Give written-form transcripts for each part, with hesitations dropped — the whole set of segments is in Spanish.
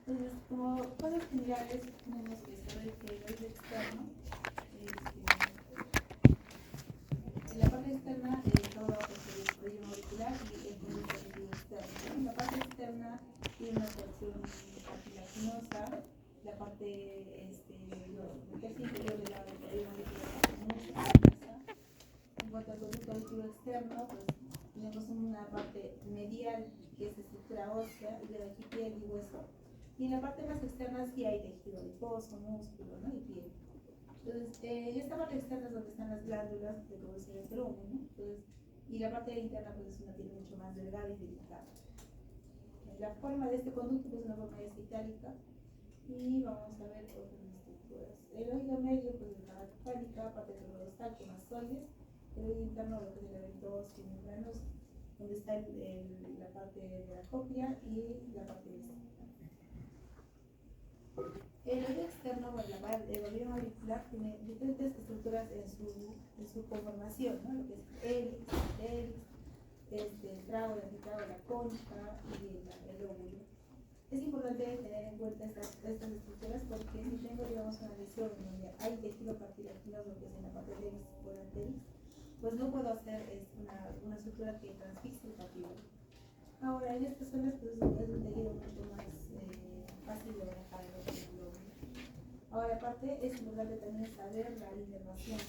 Entonces, como cosas generales, tenemos que saber que el oído externo, en la parte externa, todo va a ser el cuello auricular y el conducto auditivo externo. En la parte externa tiene una porción cartilaginosa, la parte inferior de la cuello auricular es mucha grasa. En cuanto al conducto auditivo externo, pues tenemos una parte medial que es estructura ósea, y de aquí piel y hueso. Y en la parte más externa sí hay tejido adiposo, músculo, ¿no? Y piel. Entonces, en esta parte externa es donde están las glándulas que producen el serum, ¿no? Entonces, y la parte interna pues es una piel mucho más delgada y delicada. La forma de este conducto pues, es una forma itálica. Y vamos a ver otras estructuras. El oído medio pues es la cepálica, parte cerebrodostal con mastoides. El oído interno lo que es el evento membranoso, donde está la parte de la cóclea y la parte de el oído externo o el oído auricular tiene diferentes estructuras en su conformación, ¿no? Lo que es el trago, el antitrago, la concha y el óvulo. Es importante tener en cuenta estas estructuras porque si tengo, digamos, una lesión donde hay tejido cartilaginoso, que es en la parte del o la anteris, pues no puedo hacer una estructura que transfixe el cartílago. Ahora, en estas zonas pues, es un tejido mucho más fácil de manejar en el óvulo. Ahora, aparte, es importante también saber la inervación.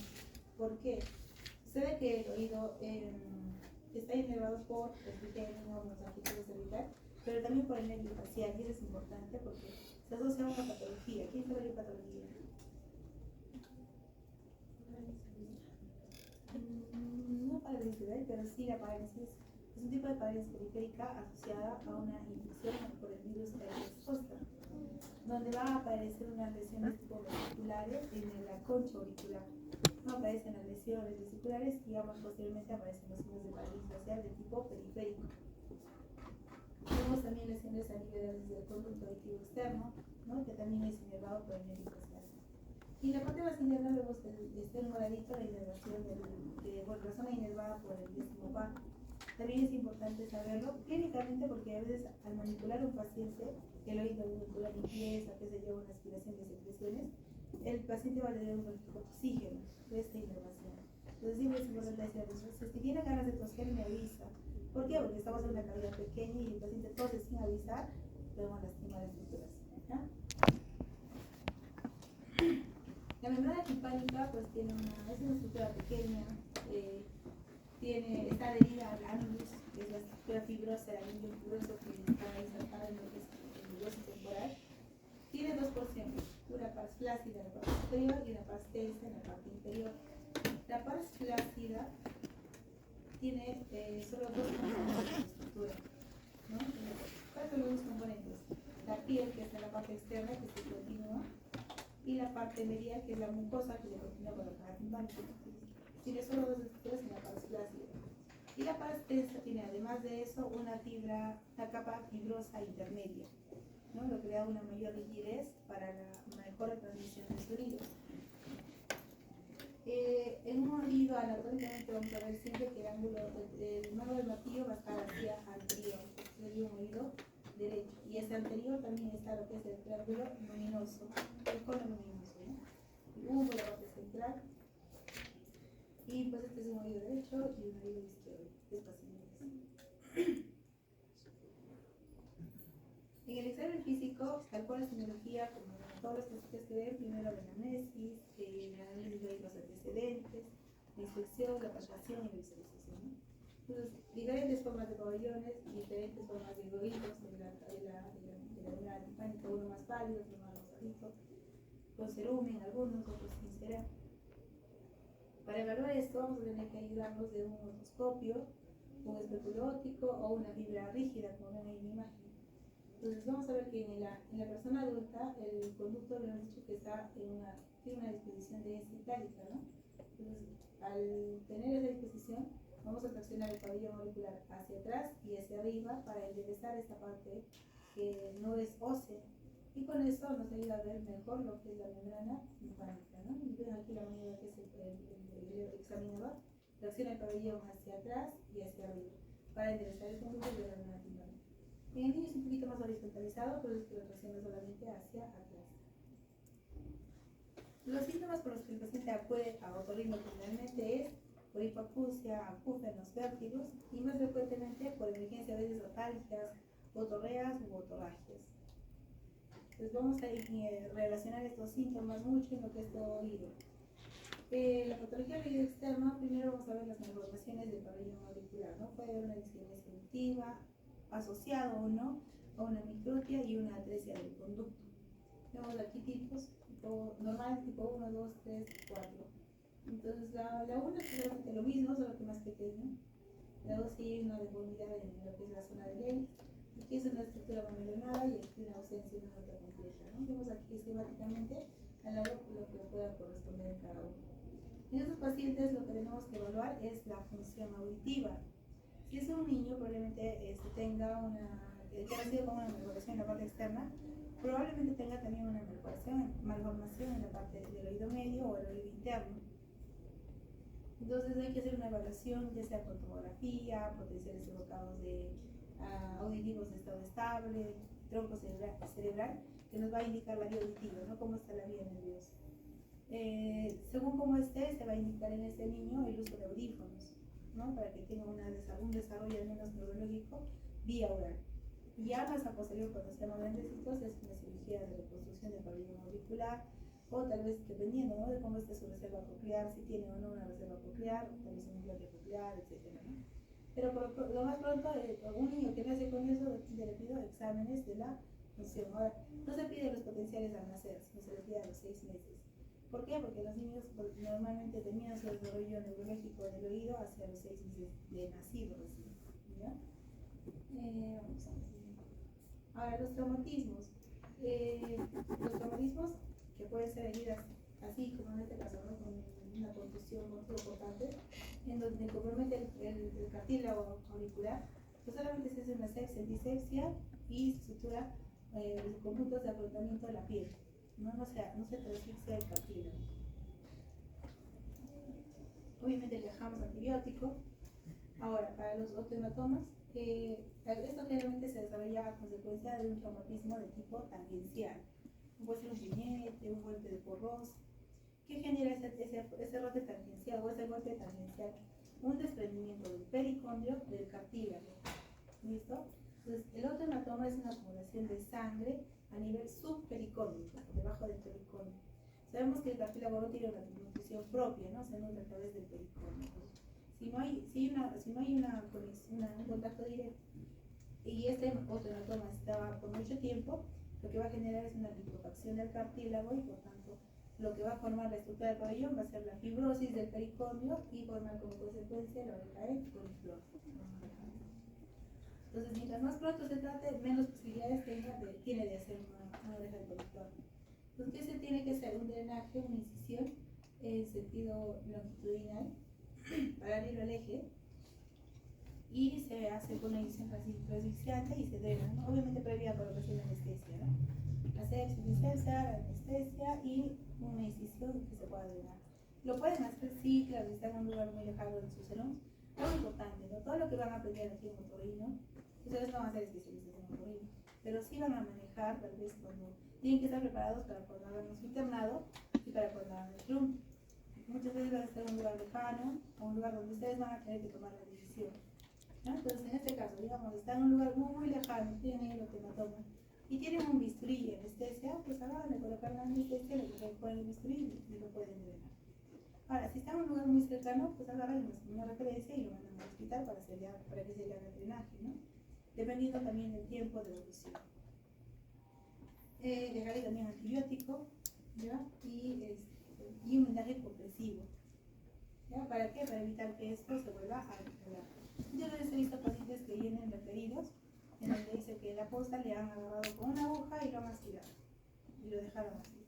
¿Por qué? Sucede que el oído está inervado por el epitelio, los artículos cervical, pero también por el nervio facial, y eso es importante porque se asocia a una patología. ¿Quién sabe qué patología? No parálisis, pero sí la parálisis. Es un tipo de parálisis periférica asociada a una infección por el virus Herpes zóster, donde va a aparecer unas lesiones tipo vesiculares en la concha auricular. No aparecen las lesiones vesiculares y posteriormente aparecen los signos de parálisis facial de tipo periférico. Tenemos también lesiones a nivel del conducto auditivo externo, ¿no? Que también es inervado por el nervio facial. Y la parte más interna vemos que está en moradito la inervación la zona inervada por el décimo par. También es importante saberlo clínicamente porque a veces al manipular un paciente, el oído con la limpieza, que se lleva una aspiración de secreciones, el paciente va a tener un oxígeno de esta inervación. Entonces siempre es importante decir a la persona, si tiene ganas de toser, me avisa. ¿Por qué? Porque estamos en una cavidad pequeña y el paciente tose sin avisar, podemos lastimar estructuras. ¿Ya? La membrana timpánica pues es una estructura pequeña, está adherida al annulus, que es la estructura fibrosa del anillo fibroso que está insertada en lo que es el hueso temporal. Tiene dos porciones, una pars flácida en la parte superior y una pars tensa en la parte inferior. La pars flácida tiene solo dos componentes de estructura, ¿no? ¿Cuáles son los dos componentes? La piel, que está en la parte externa, que es continua, y la parte medial, que es la mucosa, que se continúa con la cara timpánica. Tiene solo dos estructuras en la pars flácida. Y la pars tensa tiene, además de eso, una capa fibrosa intermedia, ¿no? Lo que le da una mayor rigidez para la mejor transmisión del sonido. En un oído anatómicamente vamos a ver siempre que el mango del martillo va a estar hacia anterior, sería un oído derecho, y ese anterior también está lo que es el triángulo luminoso, el cono luminoso, ¿no? El humo, la parte central, y pues este es un oído derecho y un oído izquierdo, En el examen físico, tal cual la semiología, como todos los pacientes que ven, primero la anamnesis, el análisis de los antecedentes, la inspección, la palpación y la visualización, ¿no? Entonces, diferentes formas de pabellones, diferentes formas de oídos de la membrana timpánica, uno más pálido, otro más rosadito, con cerumen, algunos, otros sin cera. Para evaluar esto, vamos a tener que ayudarnos de un otoscopio, un especulo óptico o una fibra rígida, como ven ahí en la imagen. Entonces vamos a ver que en la persona adulta el conducto habíamos dicho que tiene una disposición de itálica, ¿no? Entonces al tener esa disposición vamos a traccionar el pabellón auricular hacia atrás y hacia arriba para enderezar esta parte que no es ósea, y con eso nos ayuda a ver mejor lo que es la membrana timpánica, ¿no? Y ven aquí la manera que es el examinador, tracciona el pabellón hacia atrás y hacia arriba para enderezar el conducto de la membrana timpánica. En el niño es un poquito más horizontalizado. localizado, pero es que lo tracciona solamente hacia atrás. Los síntomas por los que el paciente acude a otorrino generalmente es por hipoacusia, acúfenos, vértigos y más frecuentemente por emergencia a veces otalgias, otorreas u otorragias. Entonces vamos a relacionar estos síntomas mucho en lo que es todo oído. La patología del oído externo, primero vamos a ver las malformaciones del pabellón auricular, ¿no? Puede haber una discriminación auditiva, asociado o no a una microtia y una atresia del conducto. Vemos aquí tipos, tipo normal, tipo 1, 2, 3, 4. Entonces la 1 es realmente lo mismo, solo que más pequeño. La 2 sí hay una deformidad en lo que es la zona de ley. Aquí es una estructura mamilonada y aquí una ausencia de una nota completa, ¿no? Vemos aquí esquemáticamente al lado lo que pueda corresponder en cada uno. En estos pacientes lo que tenemos que evaluar es la función auditiva. Si es un niño, probablemente tenga que ha nacido con una malformación en la parte externa, probablemente tenga también una malformación en la parte del oído medio o el oído interno. Entonces hay que hacer una evaluación, ya sea con tomografía, potenciales evocados de auditivos de estado estable, tronco cerebral, que nos va a indicar la vía auditiva, ¿no? Cómo está la vía nerviosa. Según cómo esté, se va a indicar en este niño el uso de audífonos, ¿no? Para que tenga un desarrollo al menos neurológico vía oral. Y ya más a posterior, cuando sean más grandecitos, es una cirugía de reconstrucción del pabellón auricular, o tal vez dependiendo, ¿no?, de cómo esté su reserva coclear, si tiene o no una reserva coclear, tal vez un implante coclear, etc., ¿no? Pero lo más pronto, un niño que nace con eso, le pido exámenes de la función. Ahora, no se pide los potenciales al nacer, sino se les pide a los 6 meses. ¿Por qué? Porque los niños normalmente terminan su desarrollo neurológico del oído hacia los 6 meses de nacido recién, ¿ya? Vamos a ver. Ahora, los traumatismos. Los traumatismos que pueden ser heridas, así como en este caso, ¿no?, con una contusión importante, en donde compromete el cartílago auricular, pues solamente se hace una sepsia, disepsia y se sutura con puntos de afrontamiento de la piel, no se transfixe el cartílago. Obviamente dejamos antibiótico. Ahora, para los osteomatomas, esto generalmente se desarrolla a consecuencia de un traumatismo de tipo tangencial. Puede ser un puñete, un golpe de porros. ¿Qué genera ese roce tangencial o ese golpe tangencial? Un desprendimiento del pericondrio del cartílago. ¿Listo? Entonces, el osteomatoma es una acumulación de sangre a nivel subpericóndico, debajo del pericóndrio. Sabemos que el cartílago no tiene una nutrición propia, ¿no? Se nutre a través del pericóndrio. Si no hay un contacto directo y este osteomatoma está por mucho tiempo, lo que va a generar es una liquefacción del cartílago y por tanto lo que va a formar la estructura del pabellón va a ser la fibrosis del pericondrio y formar como consecuencia la oreja de coliflor. Entonces, mientras más pronto se trate, menos posibilidades tiene de hacer una oreja de coliflor. Entonces, ¿qué se tiene que hacer? Un drenaje, una incisión en sentido longitudinal paralelo al eje, y se hace con una incisión asfixiante y se drena, ¿no? Obviamente previa colocación de anestesia, ¿no? Asepsia, dispensa, anestesia y una incisión que se pueda drenar. Lo pueden hacer, sí, claro, si están en un lugar muy lejano de su salón. Lo importante, ¿no? Todo lo que van a aprender aquí en otorrino, ustedes no van a ser especialistas en otorrino, pero sí van a manejar, tal vez, cuando tienen que estar preparados para cuando hagan su internado y para cuando hagan el room. Muchas veces van a estar en un lugar lejano o un lugar donde ustedes van a tener que tomar la decisión, ¿no? Entonces, en este caso, digamos, están en un lugar muy lejano, tienen el osteomatoma y tienen un bisturí y anestesia, pues acaban de colocar la anestesia, le ponen el bisturí y lo pueden drenar. Ahora, si están en un lugar muy cercano, pues agarran una referencia y lo mandan al hospital para que se le haga el drenaje, ¿no? Dependiendo también del tiempo de evolución. Dejaré también antibiótico, ¿ya? Y un vendaje compresivo. ¿Ya? ¿Para qué? Para evitar que esto se vuelva a recuperar. Yo les he visto pacientes que vienen referidos en donde dice que la posta le han agarrado con una aguja y lo han aspirado y lo dejaron así.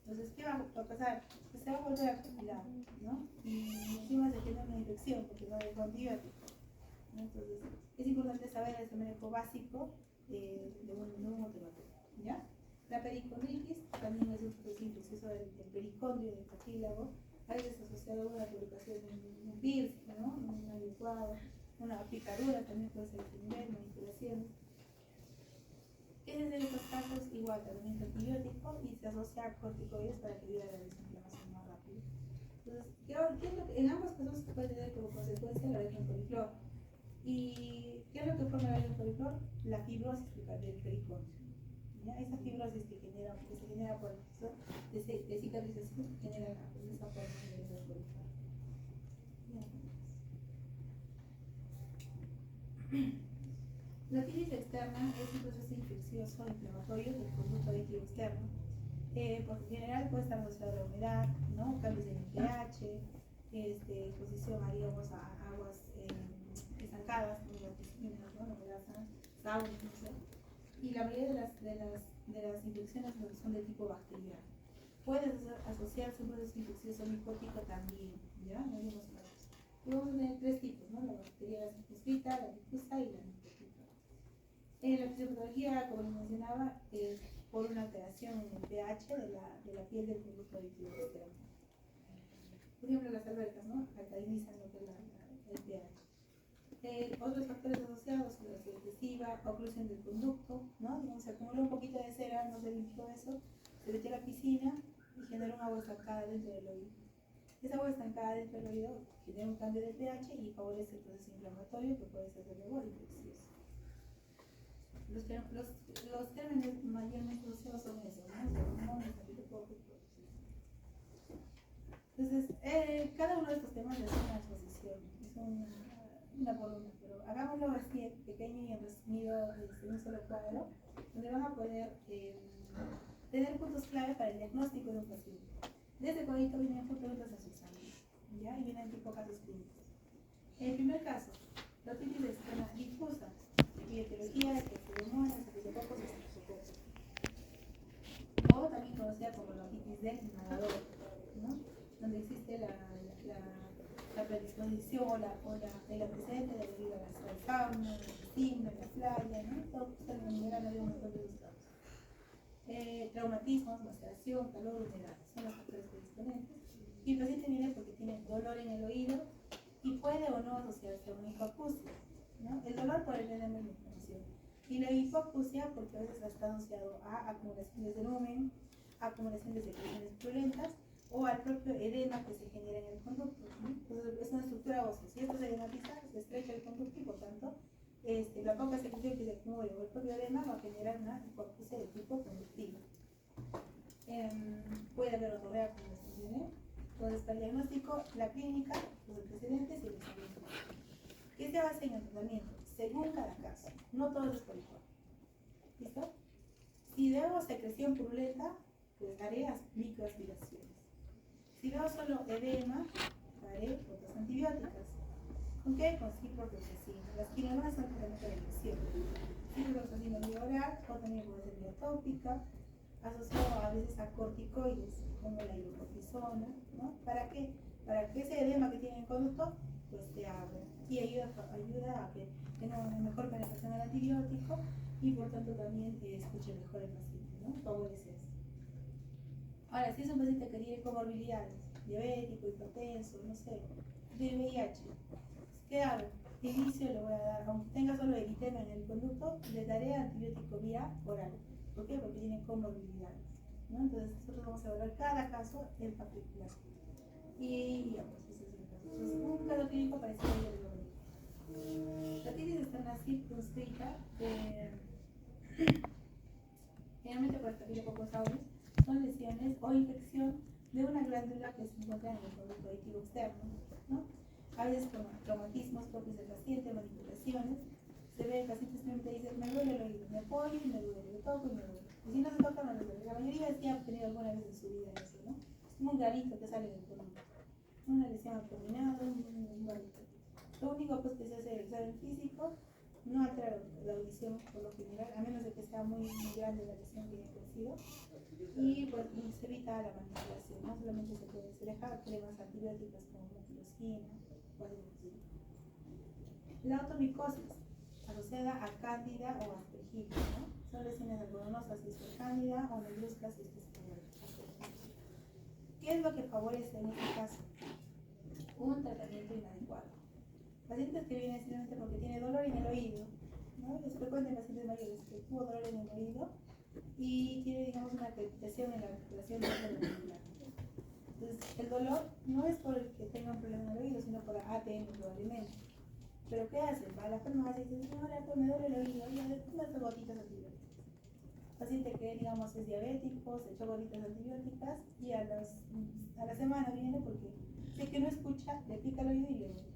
Entonces, ¿qué va a pasar? Pues se va a volver a respirar, ¿no? Y encima se tiene una infección porque no dejó antibiótico, ¿no? Entonces, es importante saber ese manejo básico de un osteomatoma, ¿ya? La pericondritis también es un proceso infeccioso del pericondrio, del cartílago, a veces asociado a una colocación de un piercing, ¿no? Un adecuado, una picadura también puede ser el nivel, manipulaciones. ¿Qué en estos casos, igual tratamiento antibiótico y se asocia a corticoides para que ayude a la desinflamación más rápido. Entonces, ¿qué es lo que, en ambos casos se puede tener como consecuencia la alergia al coliflor? ¿Y qué es lo que forma la alergia al coliflor? La fibrosis del pericondrio. ¿Ya? Esa fibrosis que se genera por el proceso de cicatrización genera esa forma de alergia al coliflor. La otitis externa es un proceso infeccioso inflamatorio del conducto aditivo externo. Por lo general puede estar asociado a la humedad, ¿no? Cambios en el pH, exposición a, digamos, a aguas estancadas, como las piscinas, ¿no? Saunas, no sé. Y la mayoría de las infecciones son de tipo bacteriano. Puede asociarse a un proceso infeccioso micótico también, ¿ya? En algunos casos. Y vamos a tener tres tipos, ¿no? La bacteria circunscrita, la difusa y la micótica. La fisiopatología, como les mencionaba, es por una alteración en el pH de la piel del conducto aditivo externo. Por ejemplo, las albercas, ¿no? Alcalinizan lo que es el pH. Otros factores asociados son la oxidación excesiva, oclusión del conducto, ¿no? Digamos, se acumula un poquito de cera, no se limpió eso, se metió a la piscina y genera un agua estancada dentro del oído. Esa agua estancada dentro del oído genera un cambio de pH y favorece el proceso inflamatorio que puede ser luego infeccioso. Los gérmenes mayormente asociados son esos, ¿no? Entonces, cada uno de estos temas es una exposición, es una por una, pero hagámoslo así pequeño y en resumido en un solo cuadro, donde van a poder tener puntos clave para el diagnóstico de un paciente. Desde codito vienen preguntas a sus exámenes, ¿ya? Y vienen tipo casos clínicos. En el primer caso, la otitis externa difusa, etiología de pseudomonas, estafilococos y estreptococos, o también conocida como la otitis del inhalador, ¿no? Donde existe la predisposición o el antecedente de debido a la fauna, la piscina, la playa, ¿no? Todo esto en general hay un montón de casos. Traumatismos, maceración, calor, humedad, son los factores predisponentes. Y el paciente viene porque tiene dolor en el oído y puede o no asociarse a una hipoacusia, ¿no? El dolor por el edema y la inflamación. Y la hipoacusia porque a veces está asociado a acumulación de cerumen, acumulación de secreciones purulentas o al propio edema que se genera en el conducto, ¿no? Entonces es una estructura ósea. Si esto se edematiza, se estrecha el conducto y por tanto la poca secreción que se acumule o el propio edema va a generar una hipoacusia de tipo conductivo. Puede haber otorrea, como les mencioné. Entonces, para el diagnóstico, la clínica, los antecedentes y el examen. ¿Qué se basa en el tratamiento? Según cada caso, no todo es por igual. ¿Listo? Si veo secreción purulenta, pues haré microaspiraciones. Si veo solo edema, haré otras antibióticas. ¿Con qué? Con ciprofloxacina. Las quinolonas son tratamiento de elección. Ciprofloxacina vía oral o también puede ser vía tópica, asociado a veces a corticoides, como la hidrocortisona, ¿no? ¿Para qué? Para que ese edema que tiene el conducto, pues se abra y ayuda a que tenga una mejor penetración al antibiótico y por tanto también escuche mejor el paciente, ¿no? Favorece eso. Ahora, si es un paciente que tiene comorbilidades, diabético, hipertenso, no sé, de VIH, ¿qué hago? De inicio le voy a dar, aunque tenga solo eritema en el conducto, le daré antibiótico vía oral. ¿Por qué? Porque tiene comorbilidades, ¿no? Entonces nosotros vamos a evaluar cada caso en particular. Y ya, pues ese es el caso. Entonces, un caso clínico parecido al del dolor. La otitis externa circunscrita, generalmente por estafilococos aureus, son lesiones o infección de una glándula que se encuentra en el conducto aditivo externo, ¿no? A veces con traumatismos propios del paciente, manipulaciones, se ve el paciente simplemente dice, me duele el oído, me apoyo y me duele, me toco y me duele. Y si no se toca, no le duele. La mayoría sí ha tenido alguna vez en su vida eso, ¿no? Es como un granito que sale del conducto. Una lesión abdominal, un granito. Lo único pues que se hace el examen físico, no altera la audición por lo general, a menos de que sea muy grande la lesión que haya crecido. Y pues se evita la manipulación, no solamente se deja cremas antibióticas como metilosquina o algo así. La automicosis, asociada a cándida o aspergillus, ¿no? Son lesiones algodonosas si es por cándida o negruzcas si es por aspergillus. ¿Qué es lo que favorece en este caso? Un tratamiento inadecuado. Pacientes que vienen simplemente porque tiene dolor en el oído ¿no? Es frecuente en pacientes mayores que tuvo dolor en el oído y tiene, digamos, una crepitación en la articulación ventricular. Entonces, el dolor no es por el que tenga un problema en el oído, sino por ATM probablemente. ¿Pero qué hacen? Va a la farmacia y dicen, señora, pues me duele el oído, y le pongo estas gotitas antibióticas. Paciente que, digamos, es diabético, se echó gotitas antibióticas y a la semana viene porque sé que no escucha, le pica el oído y le duele.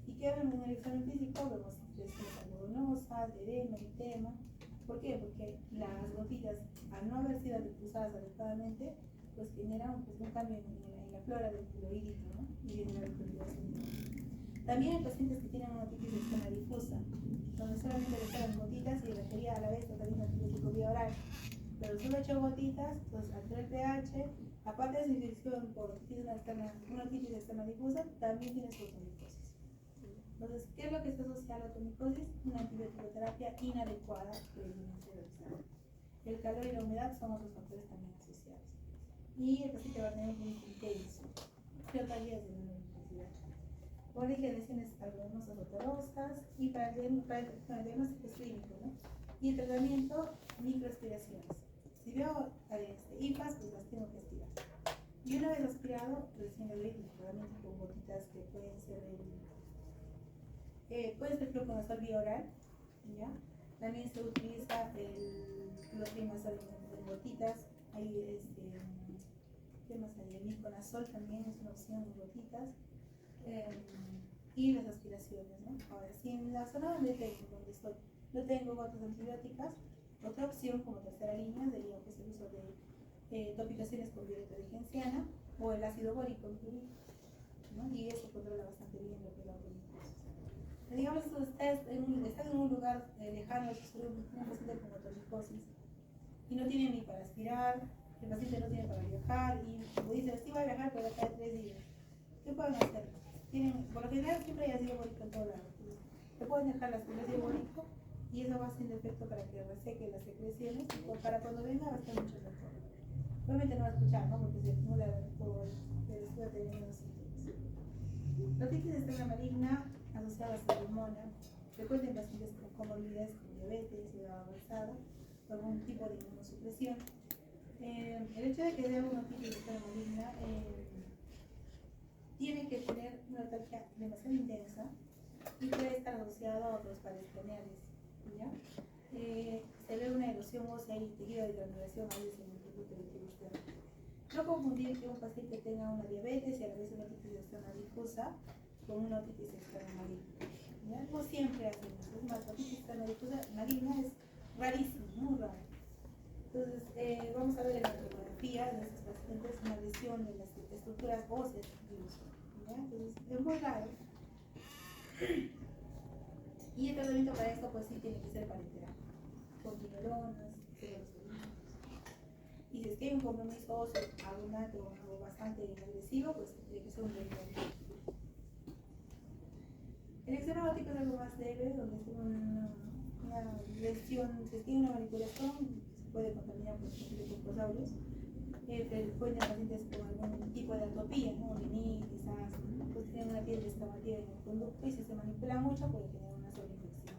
¿Y qué vemos en el examen físico? Vemos lesiones algodonosas, edema, eritema. ¿Por qué? Porque las gotitas, al no haber sido usadas adecuadamente, pues generan pues, un cambio en la flora del oídito, ¿no? Y viene la recuperación. También hay pacientes que tienen una otitis externa difusa, donde solamente le echan gotitas y requería a la vez tratamiento antibiótico vía oral. Pero solo echó gotitas, pues alteró el pH, aparte de su infección por una otitis externa difusa, también tiene su atomicosis. Entonces, ¿qué es lo que se asocia a la atomicosis? Una antibiótico-terapia inadecuada previamente realizada. El calor y la humedad son otros factores también asociados. Y el paciente va a tener un intenso, fiebre de menor intensidad. Origen lesiones algodonosas o terosas y para el diagnóstico clínico, ¿no? Y el tratamiento, microaspiraciones. Si veo IFAS, pues las tengo que aspirar. Y una vez aspirado, recién le doy el tratamiento con gotitas que pueden ser fluconazol vía oral, ¿ya? También se utiliza los clotrimazol en gotitas. Hay ¿qué más hay? El miconazol también es una opción en gotitas. Y las aspiraciones, ¿no? Ahora, si en la zona donde estoy no tengo gotas antibióticas, otra opción como tercera línea sería pues, el uso de topicaciones con violeta de genciana o el ácido bórico incluido, ¿no? Y eso controla bastante bien lo que es la atomicosis. Digamos que estás en un lugar lejano, un paciente con atomicosis y no tiene ni para aspirar, el paciente no tiene para viajar y como dice, sí va a viajar pero acá 3 días. ¿Qué pueden hacer? Por lo general siempre hay ácido bórico en todo lado. Te pueden dejar las pilas de bórico y eso va haciendo efecto para que reseque las secreciones o para cuando venga va a estar mucho mejor. Obviamente no va a escuchar, ¿no? Porque se acumula por determinados síntomas. La otitis externa maligna asociada a salmonela, frecuente en pacientes con comorbilidades como diabetes, edad avanzada o algún tipo de inmunosupresión. El hecho de que sea una otitis externa maligna tiene que tener una ataque demasiado intensa y puede estar asociado a otros pares craneales, ¿ya? Se ve una erosión ósea y tejido de granulación a veces en el conducto externo. No confundir que un paciente tenga una diabetes y a la vez una otitis externa difusa con una otitis externa maligna, ¿ya? No siempre hacemos, es más, la otitis externa difusa maligna es rarísimo, muy raro. Entonces, vamos a ver en la tomografía de estos pacientes una lesión de las estructuras óseas, ¿ya? Entonces, es muy raro. Y el tratamiento para esto, pues sí, tiene que ser parenteral, con tineronas, serotonina. Y si es que hay un compromiso óseo abundante o algo bastante agresivo, pues tiene que ser un tratamiento. El extremo óptico es algo más leve, donde es una lesión, si tiene una manipulación, se puede contaminar por los composaurios. Pueden tener pacientes con algún tipo de atopía, ¿no? Rinitis, asma, pues tienen una piel descamativa en el conducto y si se manipula mucho puede generar una sobreinfección.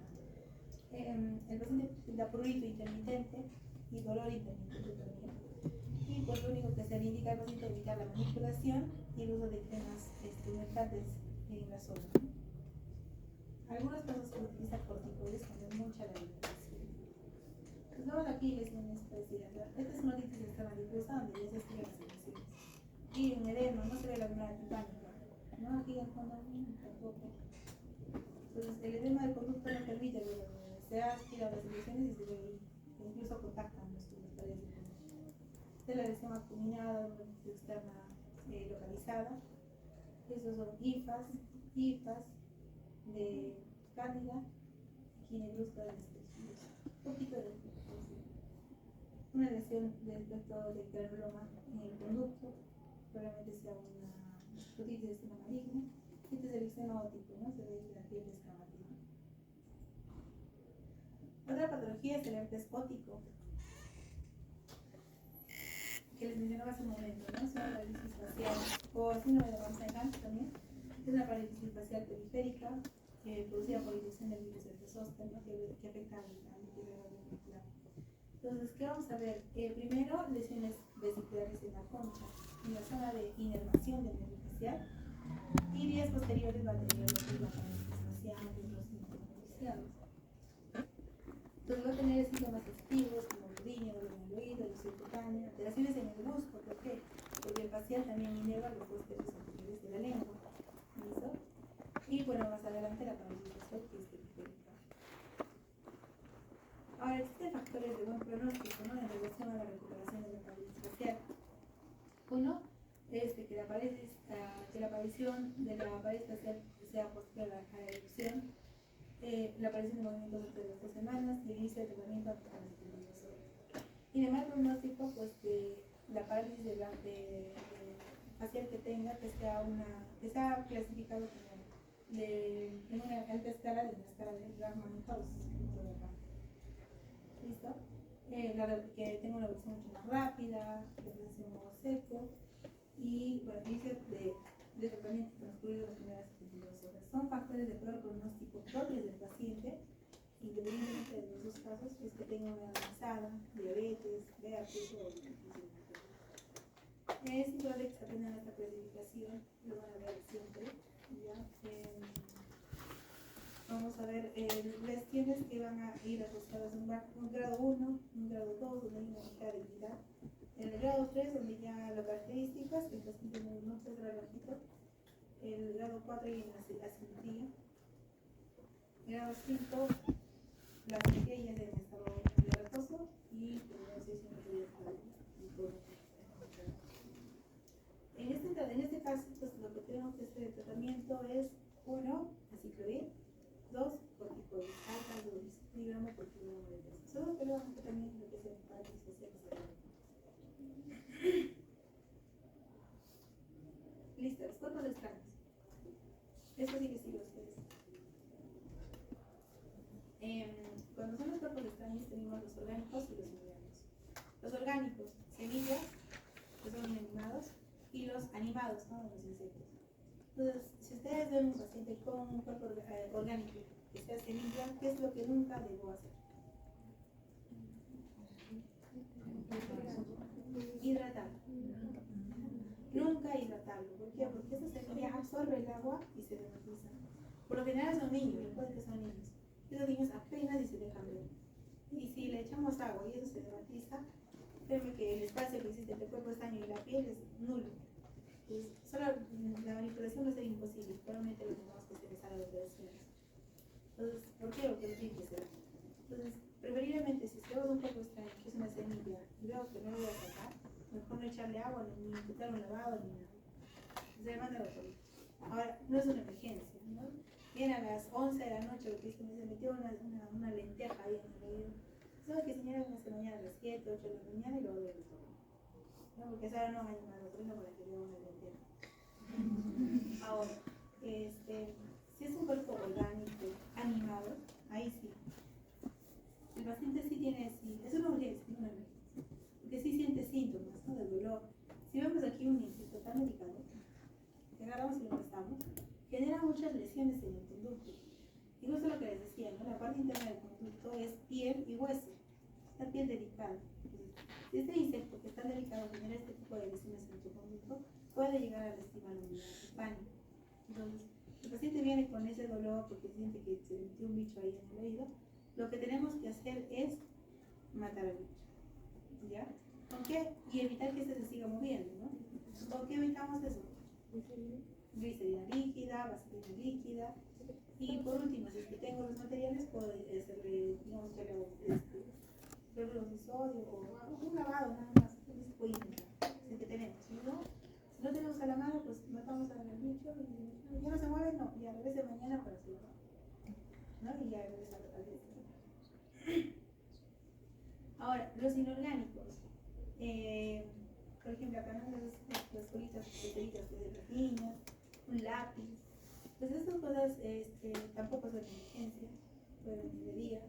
El paciente da prurito intermitente y dolor intermitente también. Y pues lo único que se le indica al paciente es evitar la manipulación y el uso de cremas humectantes en la zona, ¿no? Algunos casos se utilizan corticoides cuando es mucha la irritación. Pues vamos aquí lesiones parecidas. Esta es una otitis externa difusa donde ya se escriben las secreciones. Y en edema no se ve la alveolar timpánica, ¿no? Aquí en el fondo tampoco. Entonces el edema del conducto no permite ver la alveolar. Se aspira las secreciones y se ve ahí. Incluso contactan las paredes del conducto. Esta es la lesión acuminada, una otitis externa localizada. Esos son IFAS de cándida, ginebrusca de estrés. Un poquito de una lesión de efecto de granuloma en el conducto, probablemente sea una otitis externa maligna. Este es el extremo óptico, ¿no? Se ve la piel descamativa. Otra patología es el herpes óptico, que les mencionaba hace un momento, ¿no? Es una parálisis facial, o síndrome de Ramsay-Hunt también. Es una parálisis facial periférica, producida por inducción del virus del zoster, ¿no? que afecta al líquido radicular. Entonces, ¿qué vamos a ver? Primero, lesiones vesiculares en la concha, en la zona de inervación del nervio facial, y días posteriores va a tener lo que es la parálisis facial y otros síntomas asociados. Entonces va a tener síntomas sensitivos como ruido, dolor en el oído, erupción cutánea, alteraciones en el gusto. ¿Por qué? Porque el facial también inerva los dos tercios anteriores de la lengua. ¿Listo? Y bueno, más adelante la parálisis facial, que es periférica. Ahora, existen factores de buen pronóstico, ¿no?, en relación a la recuperación de la parálisis facial. Uno es que la aparición de la parálisis facial sea posterior a la erupción, la aparición de movimientos entre las 2 semanas y el inicio del tratamiento a las 72 horas. Y de mal pronóstico, pues de la parálisis facial que tenga, que sea clasificado como en una alta escala de una escala de Graham-House. ¿Listo? Que tenga una evolución mucho más rápida, que nace en modo seco y bueno, inicio de tratamiento transcurrido las primeras 72 horas. Son factores de peor pronóstico propios del paciente, independientemente de los dos casos, es que tenga una avanzada, diabetes, vértigo o diabetes. Es importante que se aprendan esta clasificación, lo van a ver siempre. ¿Ya? Vamos a ver lesiones que van a ir asociadas a un grado 1, un grado 2, donde hay una ligera debilidad. En el grado 3, donde ya las características, que el paciente no se relajito. El grado 4 hay una asimetría. El grado 5, la asimetría ya es en estado de reposo y el grado 6 una teoría en este caso, pues lo que tenemos que hacer de tratamiento es 1, aciclovir, 2, corticoides, altas dosis, miligramo por kilogramo de peso. Solo que luego también lo que se parálisis facial. Listo, los cuerpos extraños. Eso sí que sigue ustedes. Cuando son los cuerpos extraños tenemos los orgánicos y los inorgánicos. Los orgánicos, semillas, que son inanimados, y los animados, ¿no?, los insectos. Entonces, si ustedes ven un paciente con un cuerpo orgánico que sea semilla, ¿qué es lo que nunca debo hacer? Hidratarlo. Nunca hidratarlo. ¿Por qué? Porque esa semilla absorbe el agua y se dermatiza. Por lo general son niños, recuerden que son niños. Esos niños apenas y se dejan ver. Y si le echamos agua y eso se dermatiza, créeme que el espacio que existe entre el cuerpo extraño y la piel es nulo. Entonces, solo la manipulación va a ser imposible, probablemente lo tengamos que utilizar a las operaciones. Entonces, ¿por qué? Porque lo tiene que ser. Entonces, preferiblemente, si veo un cuerpo extraño, que es una semilla, y veo que no lo voy a sacar, mejor no echarle agua, ni quitar un lavado, ni nada. Se manda la policía. Ahora, no es una emergencia, ¿no? Viene a las 11 de la noche, lo que es que se metió una lenteja ahí en el oído. ¿Sabe que señora viene esta mañana a las 7, 8 de la mañana y lo voy a ver? ¿No? Porque esa hora no hay una doctrina para que vea una lenteja. Ahora, si es un cuerpo orgánico, animado, ahí sí. El paciente sí tiene, es una urgencia, no una emergencia. Porque sí siente síntomas, ¿no?, del dolor. Si vemos aquí un insecto tan delicado, que agarramos y lo prestamos, genera muchas lesiones en el conducto. Y no es lo que les decía, ¿no? La parte interna del conducto es piel y hueso. Esta piel delicada. Si este insecto que es tan delicado genera este tipo de lesiones en tu conducto, puede llegar a lastimar la unidad de pánico. Entonces, el paciente viene con ese dolor porque siente que se metió un bicho ahí en el oído. Lo que tenemos que hacer es matar al bicho. ¿Ya? ¿Con qué? Y evitar que se siga moviendo, ¿no? ¿Con qué evitamos eso? Glicerina líquida, vaselina líquida. Y por último, si es que tengo los materiales, puedo hacerle, digamos, cloruro de sodio o un lavado nada más. Entonces puede intentar, si es que tenemos. Si no tenemos a la mano, pues matamos al bicho y ya no se mueve, no, ya regrese mañana para hacerlo, ¿no? Y ya regresa al día. Ahora, los inorgánicos. Por ejemplo, acá no las colitas pequeñitas de las niñas, un lápiz. Pues estas cosas tampoco son de emergencia, pueden venir de día.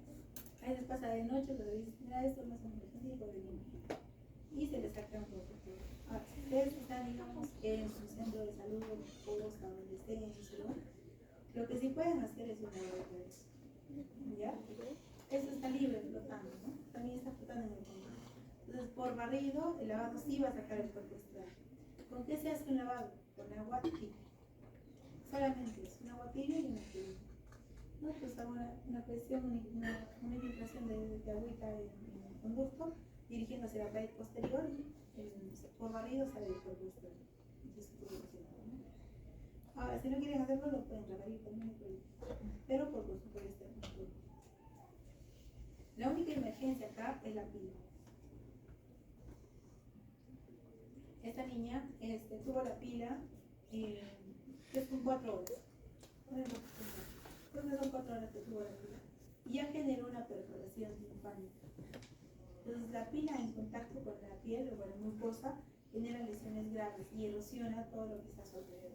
A veces pasa de noche, pero dices, mira, esto no es una emergencia y puede venir. Y se les saca un protocolo. Ahora, si ustedes están, digamos, en su centro de salud, o donde estén en su salud, lo que sí sí pueden hacer es un lavado de cabeza. ¿Ya? Esto está libre flotando, ¿no? También está flotando en el fondo. Entonces, por barrido, el lavado sí va a sacar el cuerpo extraño. ¿Con qué se hace un lavado? Con agua tibia. Solamente es un agua tibia y una tibia. ¿No? Pues hago una presión, una infiltración de agüita en el conducto, dirigiéndose a la pared posterior y por barrido sale el cuerpo extraño. Ahora, si no quieren hacerlo, lo pueden reabrir también, pero por externo. La única emergencia acá es la pila. Esta niña tuvo la pila, que son 4 horas. Creo que son 4 horas que tuvo la pila. Y ya generó una perforación timpánica. Entonces, la pila en contacto con la piel o con la mucosa genera lesiones graves y erosiona todo lo que está a su alrededor.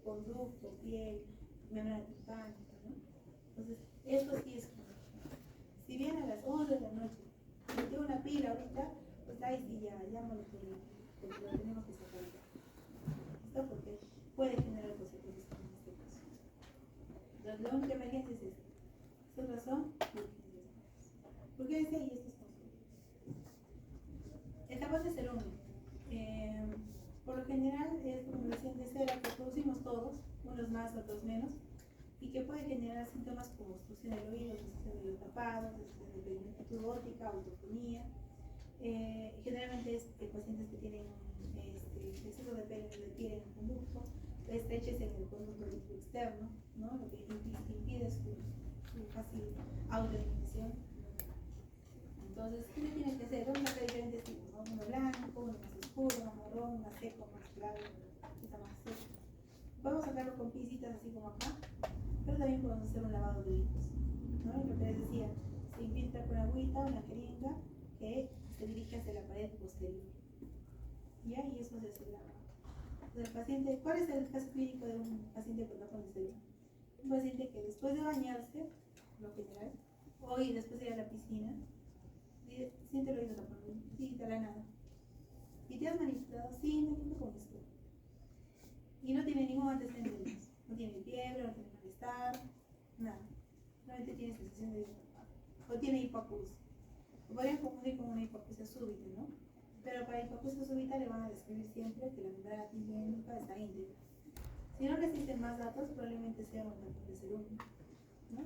Conducto, piel, membrana timpánica, ¿no? Entonces, esto sí es como, si bien a las 11 de la noche metió una pila ahorita, pues ahí sí ya no lo tenemos, porque lo tenemos que sacar ya. ¿Listo? Porque puede generar consecuencias como en este caso. Entonces, la única emergencia es esta. Esta razón, ¿por qué decía? Y esto es consuelo. Etapas de serum. Por lo general es formulación de cera que producimos todos, unos más, otros menos, y que puede generar síntomas como obstrucción del oído, obstrucción del oído tapado, obstrucción de lentitud óptica, autofonía. Generalmente es pacientes que tienen exceso de pelo en el piel en el conducto, estreches en el conducto externo, ¿no? Lo que impide su fácil autoeliminación. Entonces, ¿qué tiene que hacer? Vamos a hacer diferentes tipos, ¿no? Uno blanco, uno más oscuro, más marrón, más seco, más claro, quizá más seco. Podemos hacerlo con pisitas así como acá, pero también podemos hacer un lavado de oídos, ¿no? Y lo que les decía, se infiltra con agüita, una jeringa que se dirige hacia la pared posterior. ¿Ya? Y eso se hace el lavado. Entonces, el paciente, ¿cuál es el caso clínico de un paciente con tapón de cerebro? Un paciente que después de bañarse, lo general, o y después de ir a la piscina, siente el oído tapado, sí, te hará nada. ¿Y te has manifestado? Sí, me siento con esto. Y no tiene ningún antecedente de eso. No tiene fiebre, no tiene malestar, nada. Solamente tiene sensación de oído tapado. O tiene hipoacusia. Lo podrían confundir con una hipoacusia súbita, ¿no? Pero para hipoacusia súbita le van a describir siempre que la membrana timpánica está íntegra. Si no resisten más datos, probablemente sea un tapón de cerebro, ¿no?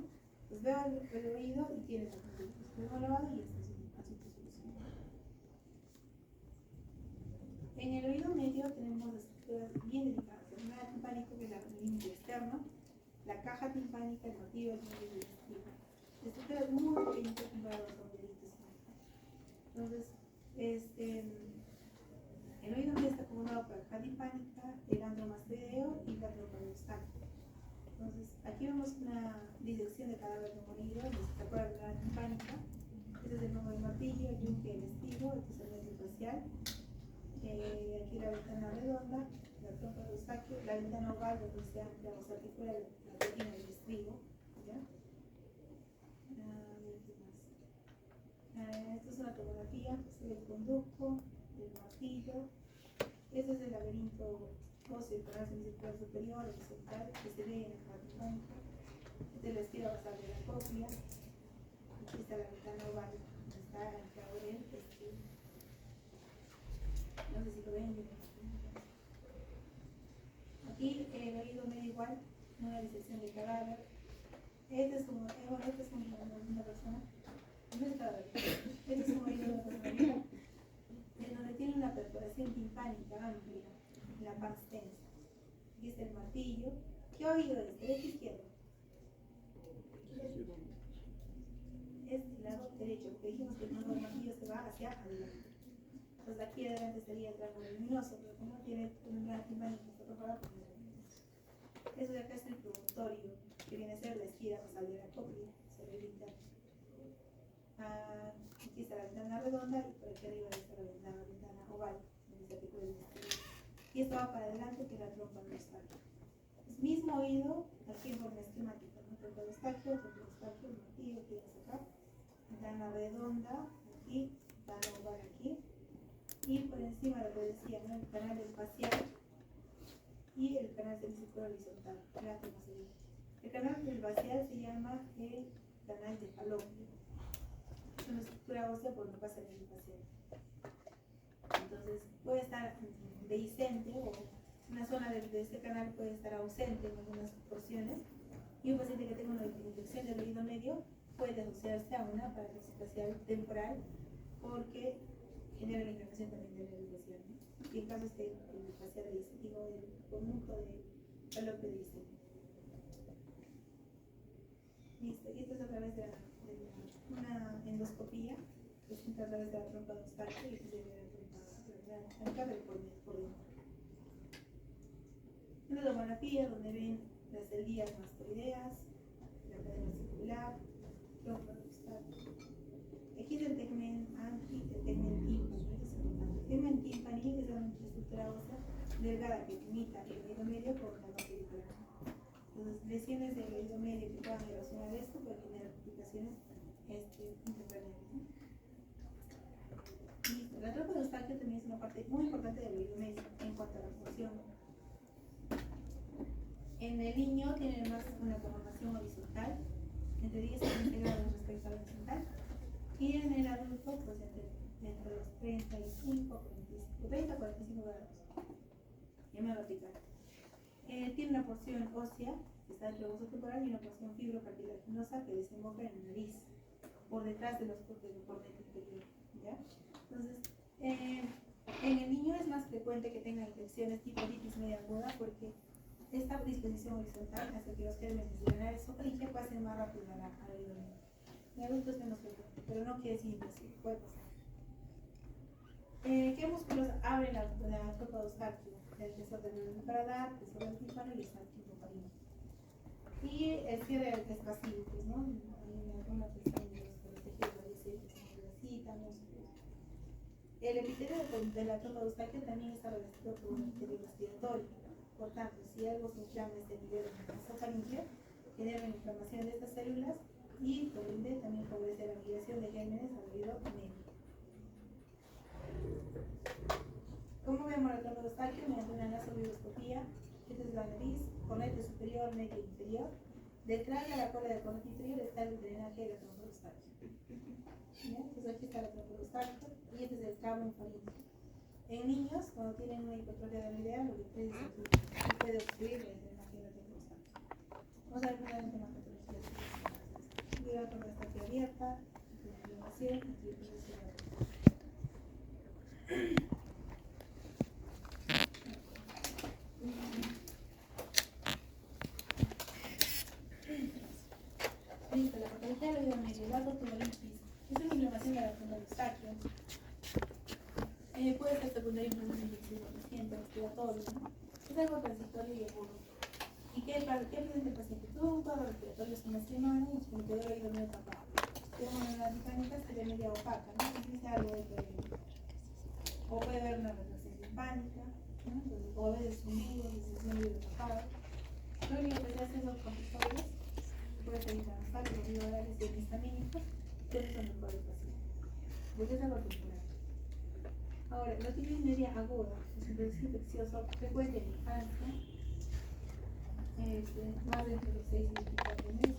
Pues veo el oído y tiene tapón de cerebro. Luego lavado y esto es un asunto solucionado. En el oído medio tenemos estructuras bien delicadas. La membrana timpánica, que es el límite externo, la caja timpánica, el motivo, el límite digestivo. Estructuras muy pequeñitas comparadas a los deditos. Entonces, el oído medio está conformado por la caja timpánica, el andromastoideo y la trompa de Eustaquio. Entonces, aquí vemos una disección de cadáver de morido, se acuerda de la timpánica. Este es el lomo del martillo, el yunque, el estivo, este es el nervio facial. Aquí la ventana redonda, la trompa de Eustaquio, la ventana oval donde se articula la retina del estribo. ¿Ya? Esto es una tomografía, el conducto, el martillo. Este es el laberinto óseo, el canal semicircular superior, el horizontal, que se ve en la caja timpánica. Este es la estira basal de la cóclea. Aquí está la ventana oval, donde está el cabrel. No sé si lo ven. Aquí el oído medio igual, una disección de cadáver. Este es una persona, no es cadáver, este es un oído de una persona en donde tiene una perforación timpánica amplia, en la parte extensa. Aquí está el martillo. ¿Qué oído es? ¿Derecho o izquierdo? Es el lado derecho, porque dijimos que el mango del martillo se va hacia adelante. Entonces aquí adelante sería el triángulo luminoso, pero como no tiene una timpánica que está preparada, pues no. Eso de acá es el promontorio, que viene a ser la esquina basal de la cóclea, cerebrita. Aquí está la ventana redonda y por aquí arriba está la ventana oval, donde se articula el estribo. Y esto va para adelante, que es la trompa de Eustaquio. Es mismo oído, aquí en forma esquemática, ¿no? Trompa de Eustaquio, el martillo, que es acá. Ventana redonda, aquí, ventana oval aquí. Y por encima lo que decía, ¿no? El canal espacial y el canal semicircular horizontal, el antemasterial. El canal perifacial se llama el canal de Falopio. Es una estructura ósea por donde pasa el perifacial. Entonces puede estar dehiscente o una zona de este canal puede estar ausente en algunas porciones, y un paciente que tenga una infección del oído medio puede asociarse a una parálisis facial temporal porque genera la inflamación también del oído facial, ¿no? Y en caso esté el facial digo el conjunto de Falopio dehiscente. Listo, y esto es a través de una endoscopía que se entra a través de la trompa dostática y se ve la trompa por dentro. Una tomografía donde ven las celías mastoideas, la cadena circular, trompa dostática. Aquí es el tegmen anti, el tegmen tímpani. El tegmen tímpani es una estructura ósea delgada que limita el oído medio con la mandíbula. Entonces, lesiones del oído medio que puedan erosionar esto pueden generar complicaciones intracraneales, ¿no? Listo. La trompa dostática también es una parte muy importante del oído medio en cuanto a la función. En el niño tiene más una conformación horizontal, entre 10 y 20 grados respecto a la horizontal, y en el adulto, pues entre los 35, 45, 30 45 grados. Ya me va a aplicar. Tiene una porción ósea que está entre el hueso temporal y una porción fibrocartilaginosa que desemboca en la nariz, por detrás de los cortes del borde inferior, ¿ya? Entonces, en el niño es más frecuente que tenga infecciones tipo otitis media aguda porque esta disposición horizontal hace que los gérmenes de la nasofaringe pasen más rápido al oído medio. En adultos es menos frecuente, pero no quiere decir imposible, puede pasar. ¿Qué músculos abre la trompa dostática? El tesoro del paladar, el tesoro del tímpano y el salpingofaringe. Y el cierre es pasivo, pues, ¿no? Hay algunas pestañas de los tejidos músculos. El epitelio de la trompa dostática también está revestido por un epitelio respiratorio. Por tanto, si algo se inflama este nivel de la nasofaringe, genera la inflamación de estas células y por ende también favorece la migración de gérmenes al oído medio. ¿Cómo vemos la trompa dostática? Mediante una nasoviroscopía. Esta es la nariz, cornete superior, medio e inferior. Detrás de la cola del cornete inferior está el drenaje de la trompa dostática. Entonces aquí está la trompa dostática y este es el cabo faríngeo. En niños, cuando tienen una hipotrofia de la idea, lo que puede obstruir el drenaje de la trompa dostática. Vamos a ver primeramente más patologías. La trompa dostática abierta, inflamación y fibrilación. Listo, la patología del oído medio, el ototubolitis. Es una inflamación de la trompa dostática. Puede ser secundario a un proceso infeccioso reciente, respiratorio, ¿no? Es algo transitorio y agudo. ¿Y qué presenta el paciente? Tuvo un cuadro respiratorio hace una semana y se me quedó el oído medio tapado. Tenemos una mecánica se ve media opaca, ¿no? Entonces algo de o puede haber una relación hispánica, ¿no? Entonces, o a veces zumbido, medio tapado. Lo único que se hace son corticoides, puede ser intranasal, los orales y antihistamínicos, que son mejor del paciente. Porque es algo temporal. Ahora, la otitis media aguda es un proceso infeccioso frecuente en la infancia, más de entre los 6 y 24 meses.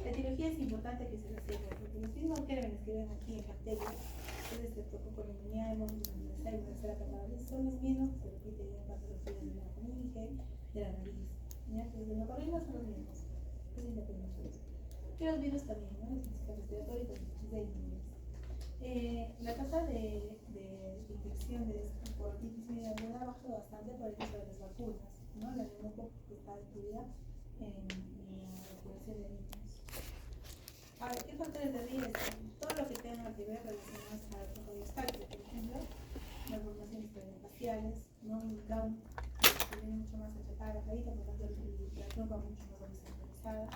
La etiología es importante que se la sepa, porque los mismos gérmenes que ven aquí en bacterias, es estreptococcus pneumoniae, monovirus universal, universal acatadis, son los mismos que se repiten en patologías de la faringe, de la nariz. Entonces, los nocorrinos son los mismos, es independiente. Y los virus también, ¿no? El sistema respiratorio y los inmunes. La tasa de infección de por otitis media aguda ha bajado bastante por el uso de las vacunas, ¿no? La neumococo que está incluida en la población de niños. Ahora, ¿qué factores de riesgo? Todo lo que tenga que ver relacionados a la trompa dostática, por ejemplo, malformaciones craneofaciales, ¿no? Un Down, que viene mucho más achatada la carita, por lo tanto la trompa mucho más horizontalizada,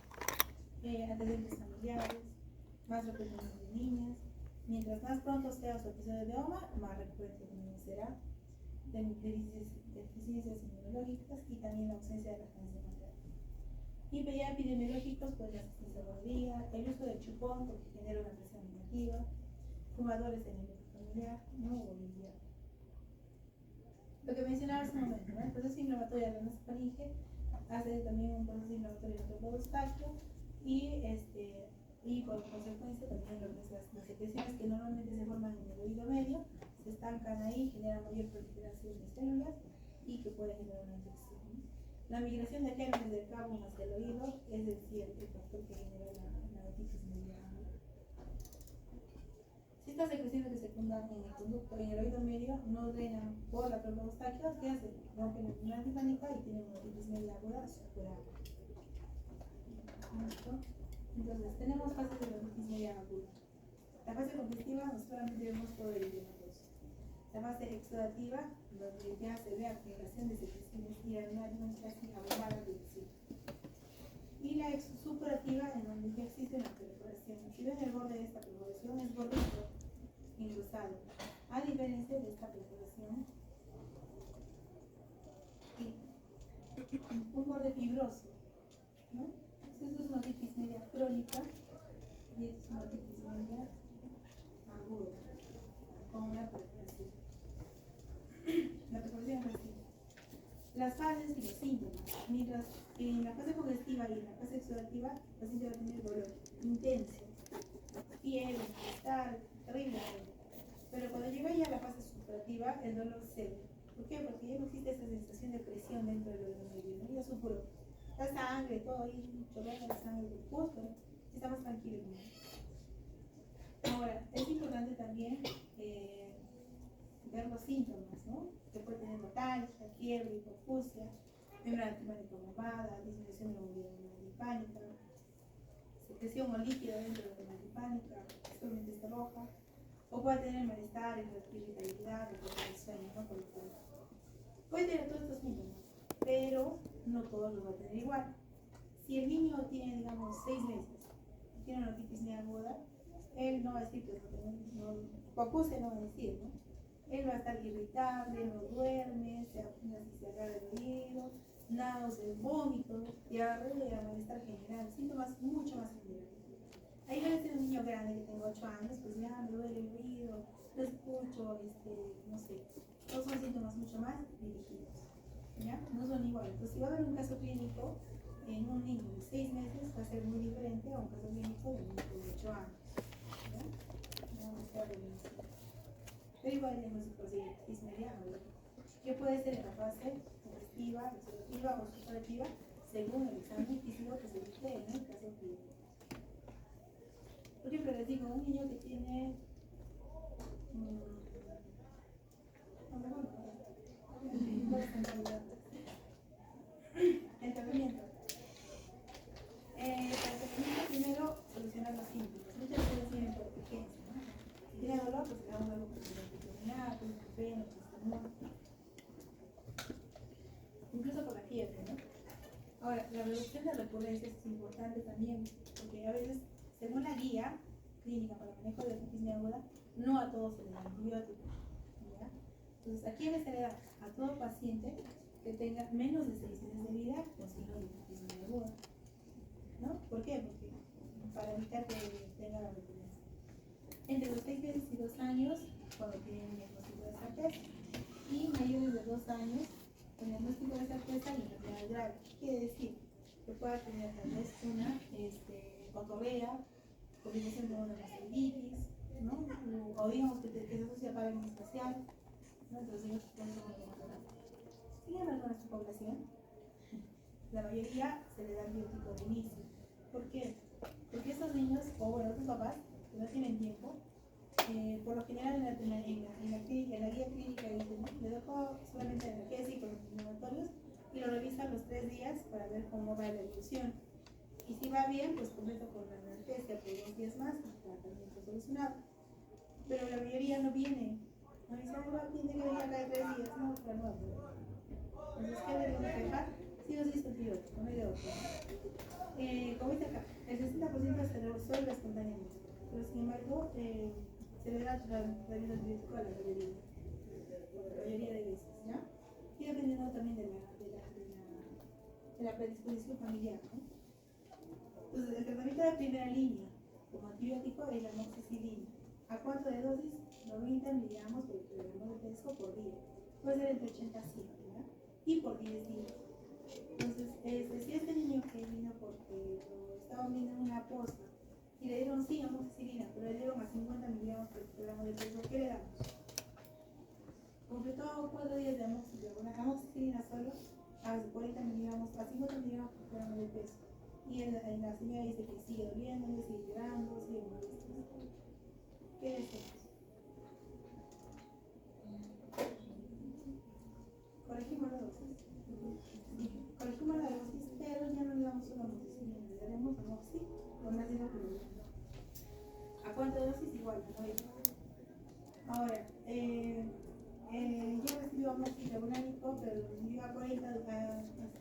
antecedentes familiares, más recurrentes de niñas. Mientras más pronto sea su episodio de OMA, más recurrente también será deficiencias inmunológicas y también la ausencia de lactancia materna. Y ya epidemiológicos, pues la asistencia guardería, el uso del chupón porque genera una presión negativa, fumadores en el núcleo familiar, no o boliviano. Lo que mencionaba hace un momento, ¿no? El proceso inflamatorio de la nasofaringe hace también un proceso inflamatorio en el trombo eustáqueo y por consecuencia también lo que es las secreciones que normalmente se forman en el oído medio se estancan ahí, generan mayor proliferación de células y que puede generar una infección, ¿no? La migración de gérmenes del cabo hacia el oído es decir, el factor que genera la otitis media aguda. Si estas secreciones que se fundan en el conducto, en el oído medio, no drenan por la trompa eustáquea, ¿qué hacen? Rompen la membrana timpánica y tienen una otitis media aguda supurada. Entonces, tenemos fases de la otitis media aguda. La fase congestiva, solamente vemos todo el edematoso. La fase exudativa, donde ya se ve acumulación de secreciones y una casi abrumadora reducción. Y la supurativa, en donde ya existe una perforación. Si ven el borde de esta perforación, es gordito, engrosado. A diferencia de esta perforación, un borde fibroso, ¿no? Entonces, esto es una otitis media crónica y esto es una otitis media aguda, con una perforación. La perforación es así. Las fases y los síntomas. Mientras en la fase congestiva y en la fase exudativa, el paciente va a tener dolor intenso, fiebre, malestar, terrible. Pero cuando llega ya a la fase supurativa, el dolor cede. ¿Por qué? Porque ya no existe esa sensación de presión dentro del oído medio, ¿no? Ya supuró. La sangre, todo ahí, chorreando la sangre del cuerpo, está más tranquilo, ¿no? Ahora, es importante también ver los síntomas, ¿no? Que puede tener notalgia, fiebre, hipoacusia, membrana timpánica bombada, disminución de la movilidad timpánica, secreción o líquido dentro de la membrana timpánica, usualmente está roja, o puede tener malestar, irritabilidad, o puede tener sueño, ¿no? Por el cuerpo. Puede tener todos estos síntomas, pero no todos los va a tener igual. Si el niño tiene, digamos, 6 meses, tiene una otitis media aguda, él no va a decir que hipoacusia no va a decir, ¿no? Él va a estar irritable, no duerme, se agarra el oído, náuseas, vómitos, diarrea, malestar general, síntomas mucho más generales. Ahí va a ser un niño grande que tenga 8 años, pues ya me duele el oído, no escucho, no sé, todos son síntomas mucho más dirigidos, ¿ya? No son iguales. Entonces, si va a haber un caso clínico en un niño de 6 meses, va a ser muy diferente a un caso clínico de un niño de 8 años, ¿ya? No va a estar bien. Pero igual el diagnóstico de otitis media aguda, que puede ser en la fase congestiva, exudativa o supurativa, según el examen físico que se requiere en el caso clínico. Por ejemplo, les digo, un niño que tiene el tratamiento. Para el tratamiento primero solucionar los síntomas. Muchas veces vienen por urgencia, ¿no? Si tiene dolor, pues le damos algo con ibuprofeno, paracetamol, incluso por la fiebre, ¿no? Ahora, la reducción de recurrencias es importante también, porque a veces, según la guía clínica para el manejo de otitis media aguda, no a todos se les da antibióticos, ¿ya? Entonces, ¿a quién se le da? A todo paciente que tenga menos de 6 meses de vida con signos de otitis media aguda, ¿no? ¿Por qué? Porque para evitar que tenga la recurrencia. Entre los 6 meses y 2 años, cuando tienen diagnóstico de sarteza, y mayores de 2 años, con diagnóstico de sarteza y enfermedad grave. ¿Qué quiere decir? Que pueda tener tal vez una cotorrea, combinación de una mastitis, ¿no? O digamos que se asocia a parálisis espacial, ¿no? Entonces, ellos pueden ser cotorrea. Sin embargo, en nuestra población, la mayoría se le da antibiótico de inicio. ¿Por qué? Porque estos niños, o bueno, otros papás, que no tienen tiempo, por lo general en la guía clínica dicen, le dejo solamente analgésico con los inflamatorios y lo revisan los 3 días para ver cómo va la evolución. Y si va bien, pues completo con la analgesia por 2 días más y tratamiento solucionado. Pero la mayoría no viene. No dice, tiene que venir cada 3 días, no, pero no. Entonces, ¿qué debemos dejar? Sí o sí es antibiótico, no hay de otro. Como dice acá, el 60% se resuelve espontáneamente, pero sin embargo, se le da tratamiento antibiótico a la mayoría de veces, ¿ya? Y dependiendo también de la predisposición familiar, ¿no? Entonces, el tratamiento de primera línea como antibiótico es la amoxicilina. ¿A cuánto de dosis? 90 miligramos por kilogramo de peso por día. Puede ser entre 80 y 100, ¿ya? Y por 10 días. Entonces, Si este niño que vino porque lo estaban viendo en una posta y le dieron sí amoxicilina, pero le dieron a 50 miligramos por kilogramo de peso, ¿qué le damos? Completó 4 días de amoxicilina solo a 40 miligramos, a 50 miligramos por kilogramo de peso. Y en la señora dice que sigue doliendo, sigue llorando, sigue molesto. ¿Qué decimos? Corregimos la dosis. Sí, corregimos la dosis, pero ya no le damos una amoxicilina, le daremos amoxi con ácido clorhídrico. ¿A cuánta dosis? Igual, a 90. Ahora, yo recibí amoxi orgánico, pero lo recibió a 40, a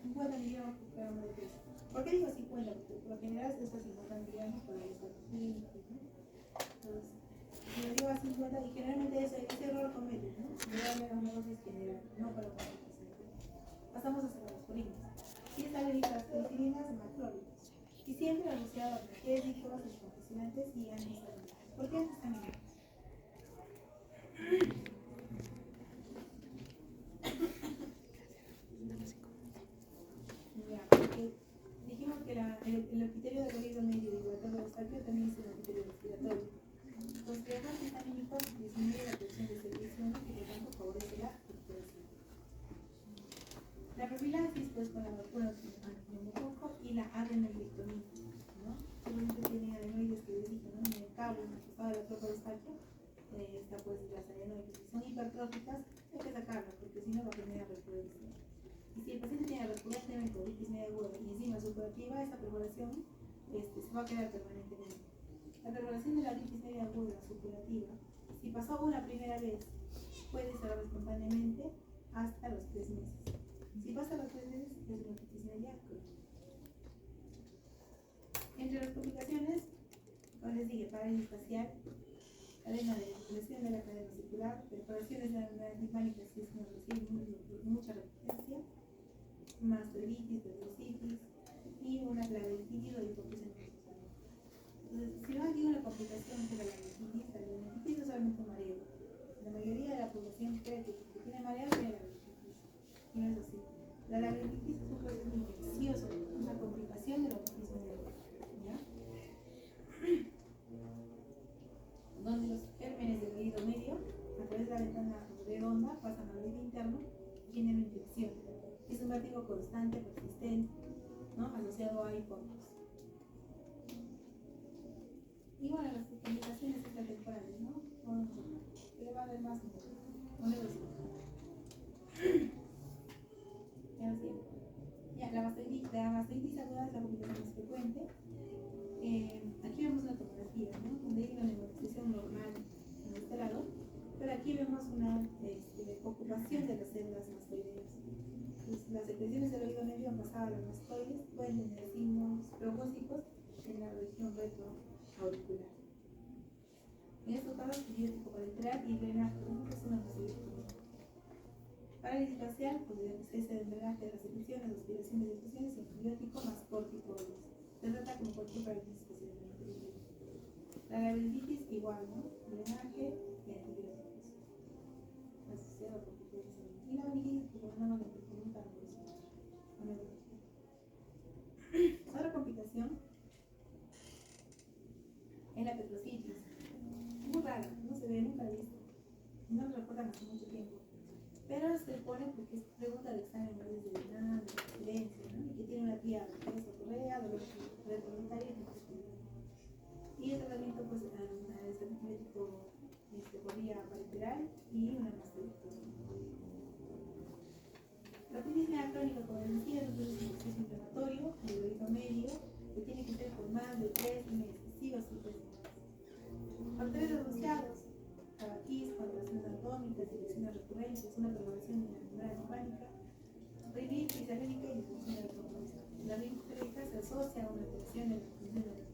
50 miligramos por kilogramo de peso. ¿Por qué digo 50? Porque por lo general es a 50 miligramos para los pacientes, ¿no? Entonces, si lo digo a 50, y generalmente ese error comete, ¿no? Voy a darle una dosis general, no para pacientes. Pasamos a cefalosporinas. Si está alérgica a las penicilinas, macrólidos. Y siempre asociado a analgésicos, descongestionantes y antihistamínicos. ¿Por qué antihistamínicos? Ya, porque dijimos que el epitelio del oído medio y el eustaquio también es un epitelio respiratorio. Los trabajos antihistamínicos disminuyen la presión de secreción y por tanto favorece la recuperación. La profilaxis, pues, con la vacuna antineumococco y la adenovectomía, ¿no? Seguramente tienen adenoides que visitan, ¿no? En el cabo, en el costado de la tropa de eustaquio, está pues las adenoides. Si son hipertróficas, hay que sacarlas, porque si no va a generar recurrencia. Y si el paciente tiene recurrente de colitis media aguda y encima superativa, esta perforación se va a quedar permanentemente. La perforación de la litis media aguda supurativa, si pasó una primera vez, puede cerrar espontáneamente hasta los 3 meses. Si pasa los 3 meses, es una litis media crónica. Entre las complicaciones, como les dije, parálisis facial, cadena de lesión de la cadena circular, perforaciones de la timpánica, que es una mucha resistencia, mastoiditis, periostitis y una labirintititis o hipopresión. Entonces, si no hay una complicación que la labirintititis es solamente un mareo. La mayoría de la población cree que porque tiene mareo tiene labirintititis. Y no es así. La labirintititis es un proceso infeccioso, una complicación del autismo nervioso. ¿Ya? Donde los gérmenes del oído medio, a través de la ventana redonda, pasan al oído interno y generan infección. Es un vértigo constante, persistente, ¿no? Asociado a hipótesis. Y bueno, las complicaciones extratemporales, ¿no? Que le va a dar más una velocidad. Ya, la mastoiditis aguda es la complicación más frecuente. Aquí vemos una tomografía, ¿no? Donde hay una neurocisión normal en este lado, pero aquí vemos una ocupación de las células mastoideas. Entonces, las secreciones del oído medio han pasado a las mastoides, pueden tener signos probósicos en la región retroauricular. En estos casos, antibiótico parenteral y drenaje, que es una posibilidad. Parálisis facial, pues cese del drenaje de las secreciones, aspiración de secreciones y antibiótico más corticoides. Se trata como cualquier parálisis facial. La labirintititis igual, ¿no? Drenaje y antibióticos. Asociado a corticoides. Y la meningitis, pues no nos preguntan por eso. Otra complicación es la petrocitis. Muy rara, no se ve, nunca la he visto. No lo recuerdan hace mucho tiempo. Pero se pone porque es pregunta de examen de venada, de residencia, ¿no? Y que tiene una tía correa, dolor retrometario y el tratamiento, pues, es antibiótico por vía parenteral y una mastectomía. La otitis media crónica, como les decía, es un proceso inflamatorio del oído medio que tiene que ser por más de 3 meses, sí o sí 3 meses. Factores asociados: tabaquismo, contracciones anatómicas, direcciones recurrentes, una perforación de la membrana timpánica, rinitis alérgica y disfunción del retroprostato. La rinitis alérgica se asocia a una alteración de la función del retroprostato.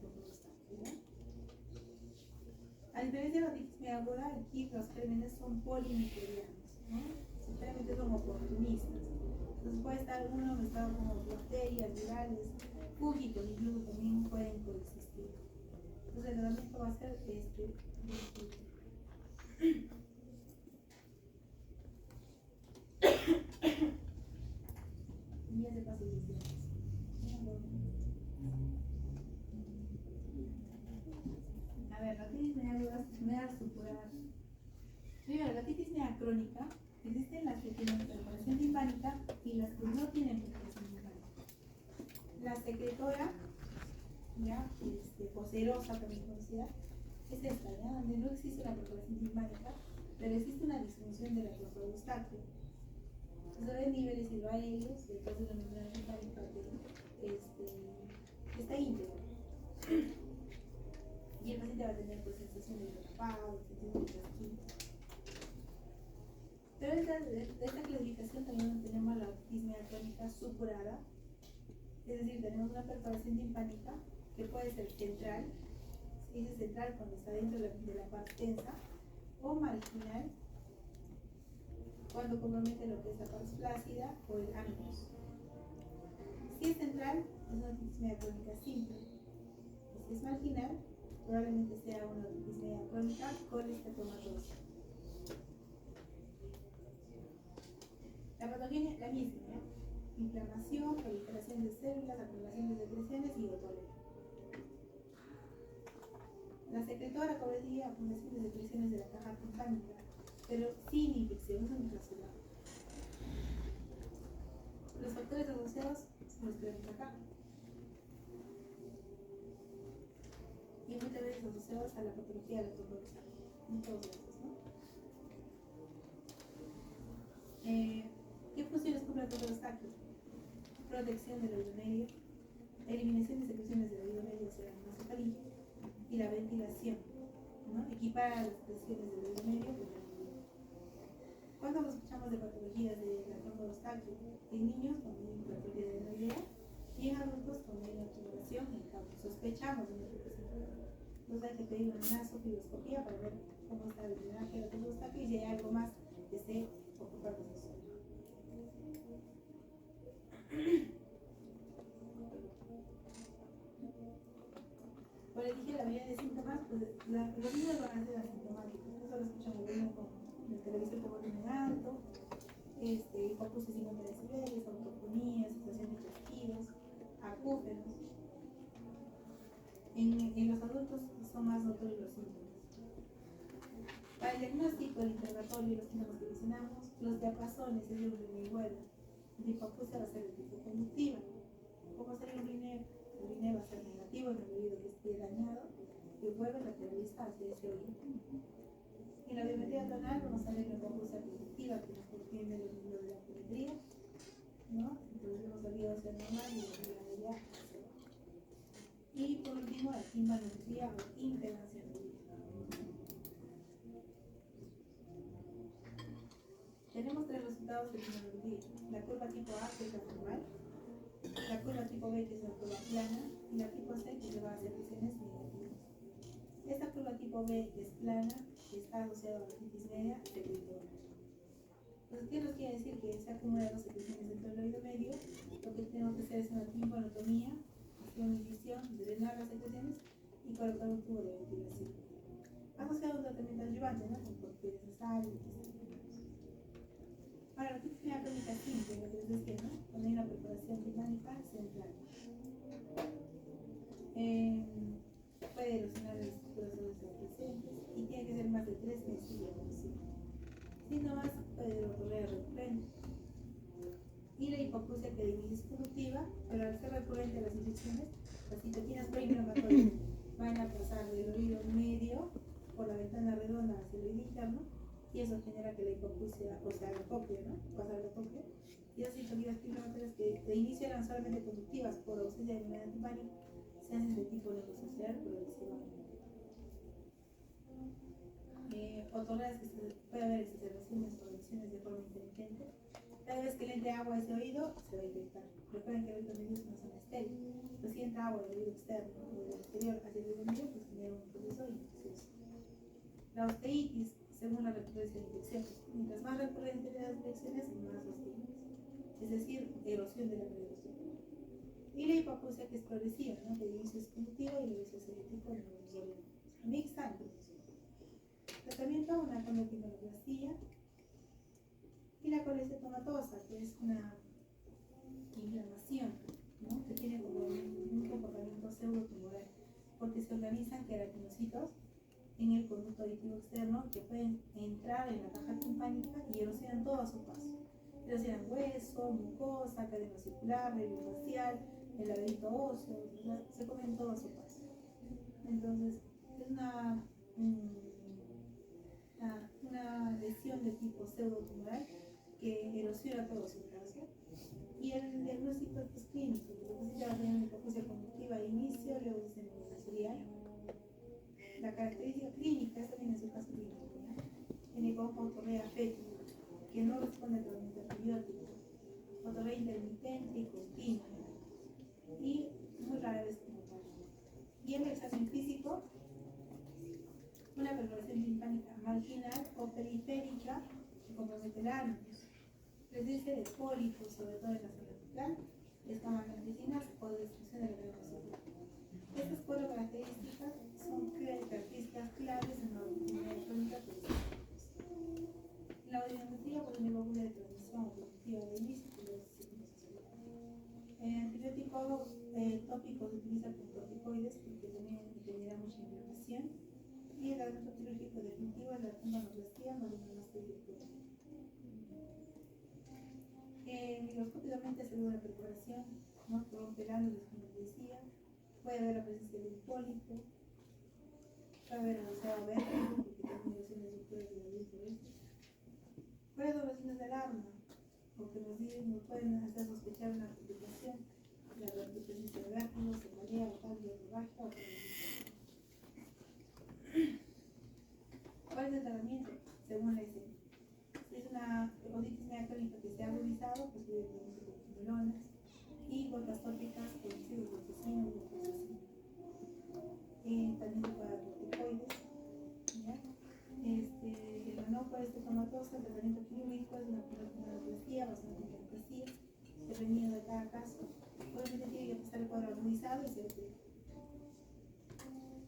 A diferencia de la otitis media aguda, aquí los gérmenes son polimicrobianos, ¿no? Simplemente son oportunistas. Entonces puede estar uno mezclado con bacterias, virales, fúngicos, incluso también pueden coexistir. Entonces el tratamiento va a ser días de pasos visuales. crónica, existen las que tienen perforación timpánica y las que no tienen perforación timpánica. La secretora, ya, poserosa también conocida, es esta, ¿ya? Donde no existe una perforación timpánica, pero existe una disfunción de la trompa eustáqueo. Entonces hay niveles hidroaéreos, detrás de la membrana timpánica está íntegro. Y el paciente va a tener pues, sensación de hidrotapado, sensación de chasquido. Pero de esta clasificación también tenemos la disnea crónica supurada, es decir, tenemos una perforación timpánica que puede ser central, se dice central cuando está dentro de la parte tensa, o marginal cuando compromete lo que es la parte flácida o el ánus. Si es central, es una disnea crónica simple. Si es marginal, probablemente sea una disnea crónica con esteatomatosis. La patología es la misma, ¿ya? Inflamación, proliferación de células, acumulación de secreciones y otolema. La secretora, como decía, acumulación de secreciones de la caja timpánica, pero sin infección, es un traslado. Los factores asociados son los que vemos acá. Y muchas veces asociados a la patología de la trombosis. Muchos de esos, ¿no? ¿Qué funciones cumple el trombo eustáqueo? Protección del oído medio, eliminación de secreciones del oído medio hacia la nasofaringe y la ventilación, ¿no? Equipar las secreciones del oído medio con el oído. ¿Cuándo nos escuchamos de patologías de la trombo eustáqueo? En niños con patología de la idea y en adultos con una tumoración en el campo. Sospechamos de una representación. Entonces hay que pedir una nasofibroscopía para ver cómo está el drenaje de la trombo eustáqueo y si hay algo más que esté ocupando esa zona. Como les dije, la mayoría de síntomas, pues los niños van a ser asintomáticos. Eso lo escuchamos bien con el televisor con volumen alto, hipoacusia 50 decibeles, autofonía, sensación de chasquidos, acúfenos. En los adultos son más notorios los síntomas. Para el diagnóstico, el interrogatorio y los síntomas que mencionamos, los diapasones es de Uriner-Weber. La hipoacusia va a ser de tipo conductiva. ¿Cómo sería Uriner? Uriner va a ser negativo en el oído que esté dañado y Weber lateraliza hacia ese oído. En la biometría tonal vamos a ver la hipoacusia conductiva que nos contiene los números de la biometría, ¿no? Entonces vemos la vía ósea normal y la vía media. Y por último, la timpanometría o impedancia audítica. Tenemos tres resultados de timpanometría: la curva tipo A, que es la normal, la curva tipo B, que es la curva plana, y la tipo C, que lleva a secreciones negativas. Esta curva tipo B, que es plana, está asociada a la titis media secretora. Entonces, ¿qué nos quiere decir? Que se acumulan las secreciones dentro del oído medio. Lo que tenemos que hacer es una timpanotomía, hacer una incisión, drenar las secreciones y colocar un tubo de ventilación. Asociado a un tratamiento adyuvante, ¿no? Con corticoides nasales, Ahora, la titis media crónica simple, lo que les decía, ¿no? Cuando hay una perforación timpánica central. Puede erosionar las estructuras óseas presentes y tiene que ser más de 3 meses de evolución. Síntomas puede ocurrir recurrente. Y la hipoacusia que de inicio es conductiva, pero al ser recurrente a las infecciones, las citoquinas proinflamatorias van a pasar del oído medio por la ventana redonda hacia el oído interno y eso genera que la hipoacusia, o sea, la copia, ¿no? Pasa la copia. Y esas citoquinas proinflamatorias que de inicio eran solamente conductivas por ausencia de membrana timpánica se hacen de tipo neurosocial progresivamente. Otorgas que puede haber exacerbaciones o lesiones de forma inteligente. Cada vez que le entre agua a ese oído, se va a infectar. Recuerden que el oído medio es una zona estéril. Pues si entra agua del oído externo o del exterior hacia el oído medio, pues genera un proceso infeccioso. La osteitis, según la recurrencia de infecciones. Mientras más recurrente las infecciones, más osteitis. Es decir, erosión de la erosión. Y la hipoacusia, que es progresiva, ¿no? Que de inicio es conductiva y luego se hace de tipo neurosocial. Mixta en proceso. Tratamiento, una condotimpanoplastía. Y la colestetomatosa, que es una inflamación, ¿no? Que tiene como un comportamiento pseudotumoral, porque se organizan queratinocitos en el conducto auditivo externo que pueden entrar en la caja timpánica y erosionan todo a su paso. Erosionan hueso, mucosa, cadena circular, nervio facial, el laberinto óseo, se comen todo a su paso. Entonces, es una lesión de tipo pseudotumoral que erosiona todo su paso. Y el diagnóstico es clínico, porque va a tener hipoacusia conductiva de inicio, luego diseminación sensorial. La característica clínica es también en su caso clínico, ¿ya? Tiene como otorrea fética, que no responde al tratamiento antibiótico, otorrea intermitente y continua, y muy rara vez como tal. Y en el examen físico, una perforación timpánica marginal o periférica que compromete el ano, presencia de pólipos, sobre todo en la zona apical, escamas blanquecinas o destrucción de la glándula celular. Estas cuatro características son características claves en la audiometría crónica. La audiometría por una válvula de transmisión auditiva de inicio y de el antibiótico tópico se utiliza con corticoides porque también genera mucha inflamación. Y el tratamiento quirúrgico definitivo es la tendinoplastía malignomastílica. Microscópicamente se ve una perforación, ¿no? Rompe el ano, como decía. Puede haber la presencia de un pólipo, puede haber asociado a vértigo, porque también lesiones de puede ir por esto. Puede haber lesiones del arma, porque nos pueden hacer sospechar una complicación, la presencia de vértigo, cefalea, cambio de baja o ¿cuál es el tratamiento? Según la escena. Si es una otitis media crónica que se ha agudizado, pues puede producirse con quimelonas y gotas tópicas con ciprofloxacina y glufosacina. También se puede dar corticoides. El manopla estomatosa, el tratamiento quirúrgico es una pneumoplastía, bastante pneumoplastía, dependiendo de cada caso. Obviamente tiene que estar el cuadro agudizado y se ve.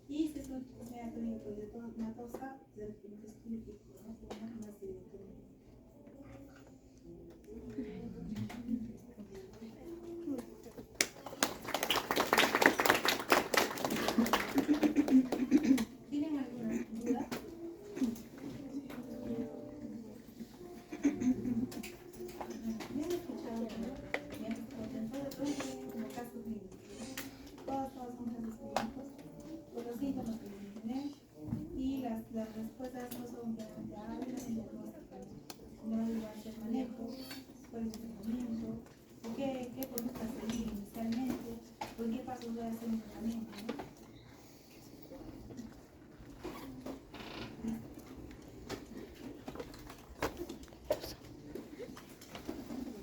Y si es una otitis media crónica poliedromatosa, el tratamiento es quirúrgico, ¿no? Con más directo. ¿Tienen alguna duda? Me han escuchado, ¿no? Me han escuchado todos como casos clínicos. Todos son casos clínicos, por los síntomas que deben tener y las respuestas no son claramente hábiles, no hay lugar de manejo, por eso